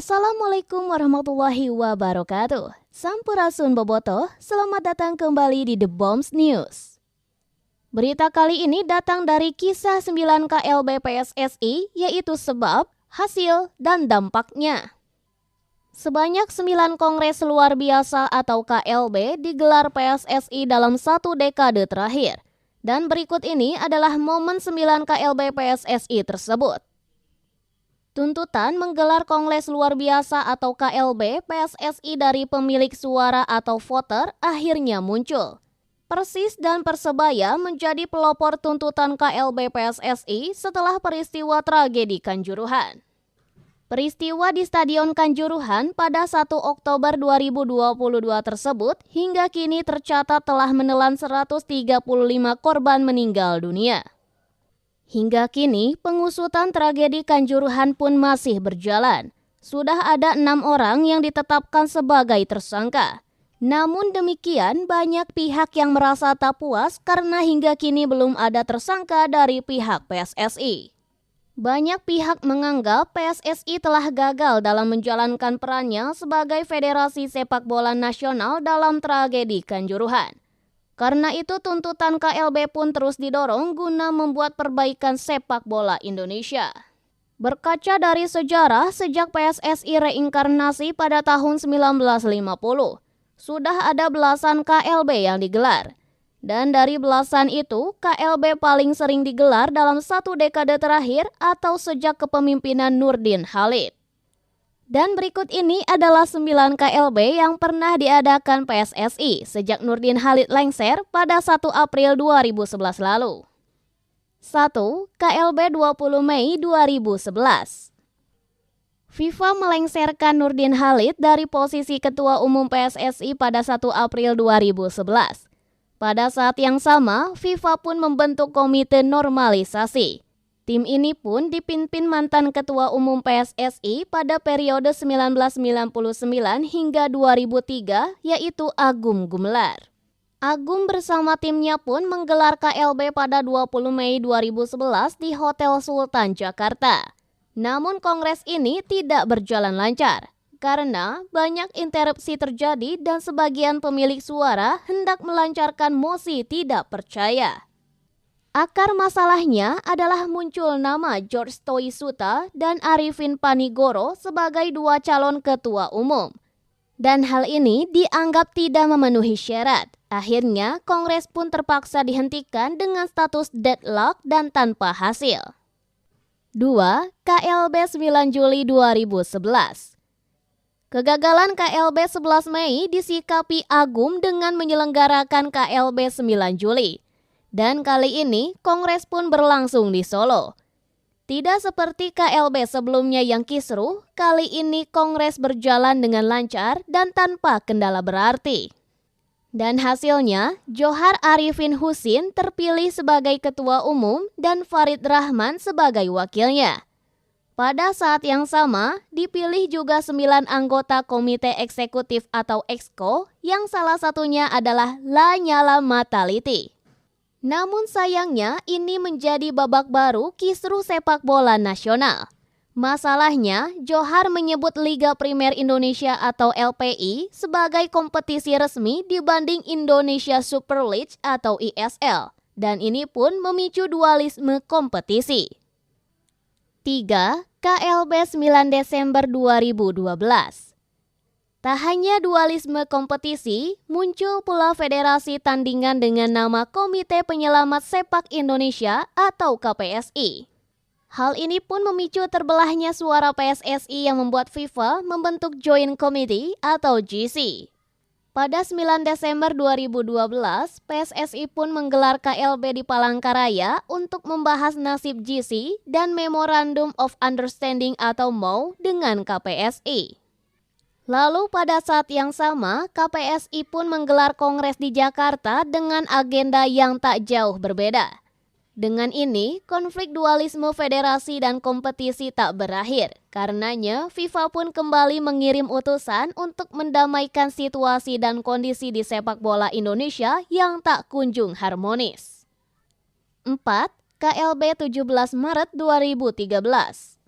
Assalamualaikum warahmatullahi wabarakatuh. Sampurasun bobotoh, selamat datang kembali di The Bombs News. Berita kali ini datang dari kisah 9 KLB PSSI, yaitu sebab, hasil, dan dampaknya. Sebanyak 9 kongres luar biasa atau KLB digelar PSSI dalam 1 dekade terakhir. Dan berikut ini adalah momen 9 KLB PSSI tersebut. Tuntutan menggelar Kongres Luar Biasa atau KLB PSSI dari pemilik suara atau voter akhirnya muncul. Persis dan Persebaya menjadi pelopor tuntutan KLB PSSI setelah peristiwa tragedi Kanjuruhan. Peristiwa di Stadion Kanjuruhan pada 1 Oktober 2022 tersebut hingga kini tercatat telah menelan 135 korban meninggal dunia. Hingga kini, pengusutan tragedi Kanjuruhan pun masih berjalan. Sudah ada 6 orang yang ditetapkan sebagai tersangka. Namun demikian, banyak pihak yang merasa tak puas karena hingga kini belum ada tersangka dari pihak PSSI. Banyak pihak menganggap PSSI telah gagal dalam menjalankan perannya sebagai Federasi Sepak Bola Nasional dalam tragedi Kanjuruhan. Karena itu tuntutan KLB pun terus didorong guna membuat perbaikan sepak bola Indonesia. Berkaca dari sejarah, sejak PSSI reinkarnasi pada tahun 1950, sudah ada belasan KLB yang digelar. Dan dari belasan itu, KLB paling sering digelar dalam 1 dekade terakhir atau sejak kepemimpinan Nurdin Halid. Dan berikut ini adalah 9 KLB yang pernah diadakan PSSI sejak Nurdin Halid lengser pada 1 April 2011 lalu. 1. KLB 20 Mei 2011. FIFA melengsarkan Nurdin Halid dari posisi Ketua Umum PSSI pada 1 April 2011. Pada saat yang sama, FIFA pun membentuk komite normalisasi. Tim ini pun dipimpin mantan Ketua Umum PSSI pada periode 1999 hingga 2003, yaitu Agum Gumelar. Agum bersama timnya pun menggelar KLB pada 20 Mei 2011 di Hotel Sultan Jakarta. Namun kongres ini tidak berjalan lancar, karena banyak interupsi terjadi dan sebagian pemilik suara hendak melancarkan mosi tidak percaya. Akar masalahnya adalah muncul nama George Toisuta dan Arifin Panigoro sebagai 2 calon ketua umum. Dan hal ini dianggap tidak memenuhi syarat. Akhirnya, kongres pun terpaksa dihentikan dengan status deadlock dan tanpa hasil. 2. KLB 9 Juli 2011. Kegagalan KLB 11 Mei disikapi Agum dengan menyelenggarakan KLB 9 Juli. Dan kali ini, kongres pun berlangsung di Solo. Tidak seperti KLB sebelumnya yang kisruh, kali ini kongres berjalan dengan lancar dan tanpa kendala berarti. Dan hasilnya, Johar Arifin Husin terpilih sebagai ketua umum dan Farid Rahman sebagai wakilnya. Pada saat yang sama, dipilih juga 9 anggota Komite Eksekutif atau EXCO yang salah satunya adalah Lanyala Mataliti. Namun sayangnya ini menjadi babak baru kisruh sepak bola nasional. Masalahnya, Johar menyebut Liga Primer Indonesia atau LPI sebagai kompetisi resmi dibanding Indonesia Super League atau ISL. Dan ini pun memicu dualisme kompetisi. 3. KLB 9 Desember 2012. Tak hanya dualisme kompetisi, muncul pula federasi tandingan dengan nama Komite Penyelamat Sepak Indonesia atau KPSI. Hal ini pun memicu terbelahnya suara PSSI yang membuat FIFA membentuk Joint Committee atau GC. Pada 9 Desember 2012, PSSI pun menggelar KLB di Palangkaraya untuk membahas nasib GC dan Memorandum of Understanding atau MOU dengan KPSI. Lalu pada saat yang sama, KPSI pun menggelar kongres di Jakarta dengan agenda yang tak jauh berbeda. Dengan ini, konflik dualisme federasi dan kompetisi tak berakhir. Karenanya, FIFA pun kembali mengirim utusan untuk mendamaikan situasi dan kondisi di sepak bola Indonesia yang tak kunjung harmonis. 4. KLB 17 Maret 2013.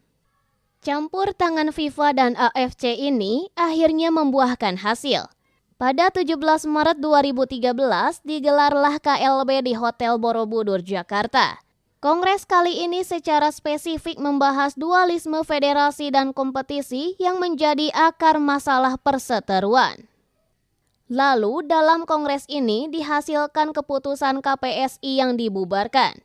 Campur tangan FIFA dan AFC ini akhirnya membuahkan hasil. Pada 17 Maret 2013 digelarlah KLB di Hotel Borobudur, Jakarta. Kongres kali ini secara spesifik membahas dualisme federasi dan kompetisi yang menjadi akar masalah perseteruan. Lalu dalam kongres ini dihasilkan keputusan KPSI yang dibubarkan.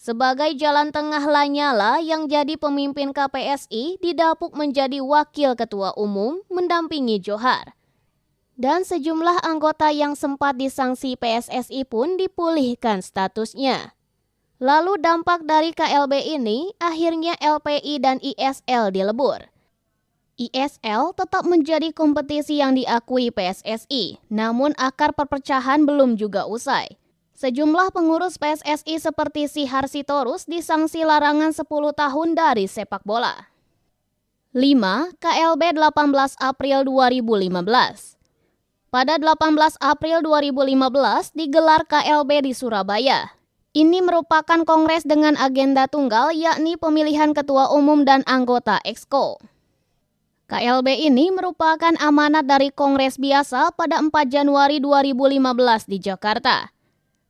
Sebagai jalan tengah Lanyala yang jadi pemimpin KPSI didapuk menjadi wakil ketua umum mendampingi Johar. Dan sejumlah anggota yang sempat disanksi PSSI pun dipulihkan statusnya. Lalu dampak dari KLB ini akhirnya LPI dan ISL dilebur. ISL tetap menjadi kompetisi yang diakui PSSI, namun akar perpecahan belum juga usai. Sejumlah pengurus PSSI seperti Sihar Sitorus disanksi larangan 10 tahun dari sepak bola. 5. KLB 18 April 2015. Pada 18 April 2015 digelar KLB di Surabaya. Ini merupakan kongres dengan agenda tunggal yakni pemilihan ketua umum dan anggota Exco. KLB ini merupakan amanat dari kongres biasa pada 4 Januari 2015 di Jakarta.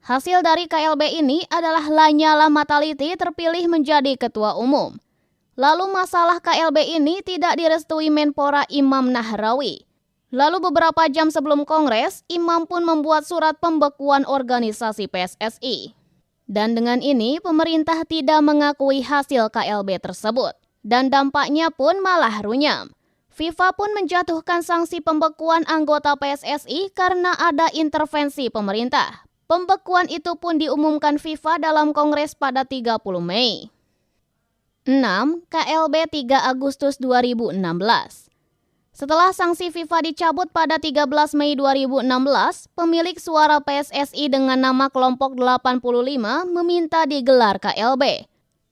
Hasil dari KLB ini adalah Lanyala Mataliti terpilih menjadi ketua umum. Lalu masalah KLB ini tidak direstui Menpora Imam Nahrawi. Lalu beberapa jam sebelum kongres, Imam pun membuat surat pembekuan organisasi PSSI. Dan dengan ini, pemerintah tidak mengakui hasil KLB tersebut. Dan dampaknya pun malah runyam. FIFA pun menjatuhkan sanksi pembekuan anggota PSSI karena ada intervensi pemerintah. Pembekuan itu pun diumumkan FIFA dalam kongres pada 30 Mei. 6. KLB 3 Agustus 2016. Setelah sanksi FIFA dicabut pada 13 Mei 2016, pemilik suara PSSI dengan nama kelompok 85 meminta digelar KLB.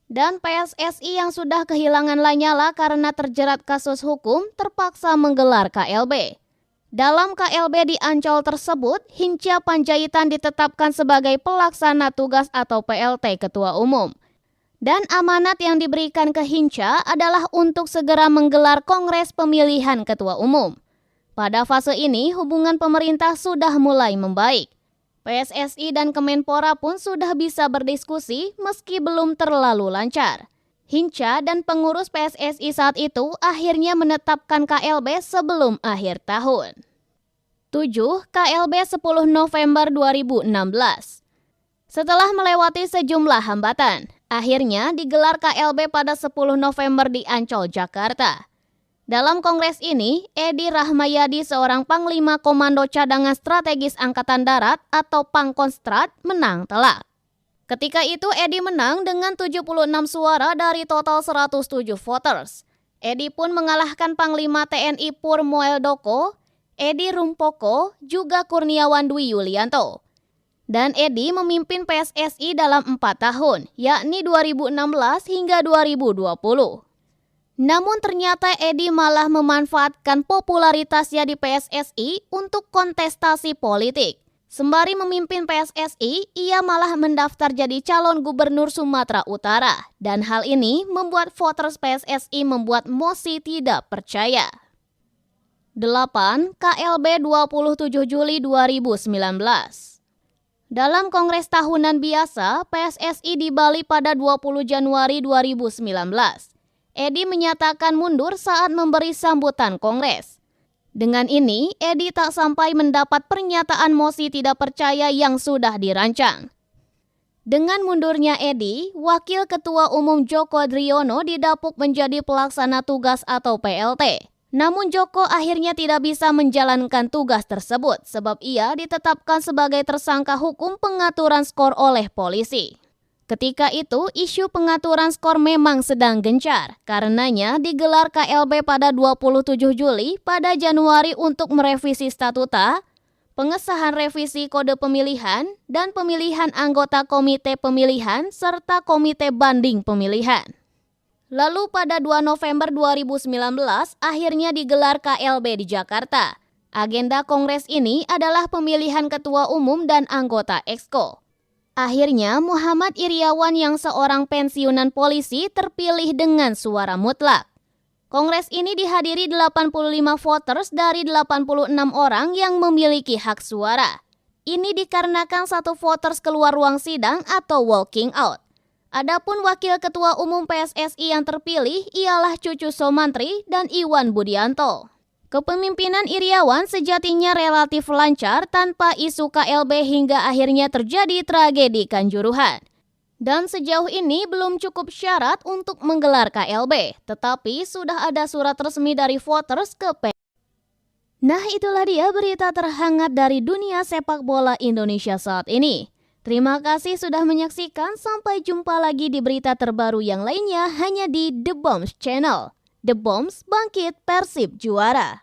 Dan PSSI yang sudah kehilangan Lanyala karena terjerat kasus hukum terpaksa menggelar KLB. Dalam KLB di Ancol tersebut, Hinca Panjaitan ditetapkan sebagai pelaksana tugas atau PLT Ketua Umum. Dan amanat yang diberikan ke Hinca adalah untuk segera menggelar kongres pemilihan ketua umum. Pada fase ini, hubungan pemerintah sudah mulai membaik. PSSI dan Kemenpora pun sudah bisa berdiskusi meski belum terlalu lancar. Hinca dan pengurus PSSI saat itu akhirnya menetapkan KLB sebelum akhir tahun. 7. KLB 10 November 2016. Setelah melewati sejumlah hambatan, akhirnya digelar KLB pada 10 November di Ancol, Jakarta. Dalam kongres ini, Edi Rahmayadi, seorang Panglima Komando Cadangan Strategis Angkatan Darat atau Pangkostrat, menang telak. Ketika itu Edi menang dengan 76 suara dari total 107 voters. Edi pun mengalahkan Panglima TNI Pur Mueldoko, Edi Rumpoko, juga Kurniawan Dwi Yulianto. Dan Edi memimpin PSSI dalam 4 tahun, yakni 2016 hingga 2020. Namun ternyata Edi malah memanfaatkan popularitasnya di PSSI untuk kontestasi politik. Sembari memimpin PSSI, ia malah mendaftar jadi calon gubernur Sumatera Utara. Dan hal ini membuat voters PSSI membuat mosi tidak percaya. 8. KLB 27 Juli 2019. Dalam kongres tahunan biasa, PSSI di Bali pada 20 Januari 2019, Edi menyatakan mundur saat memberi sambutan kongres. Dengan ini, Edi tak sampai mendapat pernyataan mosi tidak percaya yang sudah dirancang. Dengan mundurnya Edi, Wakil Ketua Umum Joko Driono didapuk menjadi pelaksana tugas atau PLT. Namun Joko akhirnya tidak bisa menjalankan tugas tersebut sebab ia ditetapkan sebagai tersangka hukum pengaturan skor oleh polisi. Ketika itu, isu pengaturan skor memang sedang gencar. Karenanya digelar KLB pada 27 Juli pada Januari untuk merevisi statuta, pengesahan revisi kode pemilihan, dan pemilihan anggota komite pemilihan serta komite banding pemilihan. Lalu pada 2 November 2019 akhirnya digelar KLB di Jakarta. Agenda kongres ini adalah pemilihan ketua umum dan anggota Exco. Akhirnya Muhammad Iriawan yang seorang pensiunan polisi terpilih dengan suara mutlak. Kongres ini dihadiri 85 voters dari 86 orang yang memiliki hak suara. Ini dikarenakan satu voters keluar ruang sidang atau walking out. Adapun Wakil Ketua Umum PSSI yang terpilih ialah Cucu Somantri dan Iwan Budianto. Kepemimpinan Iriawan sejatinya relatif lancar tanpa isu KLB hingga akhirnya terjadi tragedi Kanjuruhan. Dan sejauh ini belum cukup syarat untuk menggelar KLB, tetapi sudah ada surat resmi dari voters ke PSSI. Nah, itulah dia berita terhangat dari dunia sepak bola Indonesia saat ini. Terima kasih sudah menyaksikan, sampai jumpa lagi di berita terbaru yang lainnya hanya di The Bombs Channel. The Bombs bangkit, Persib juara.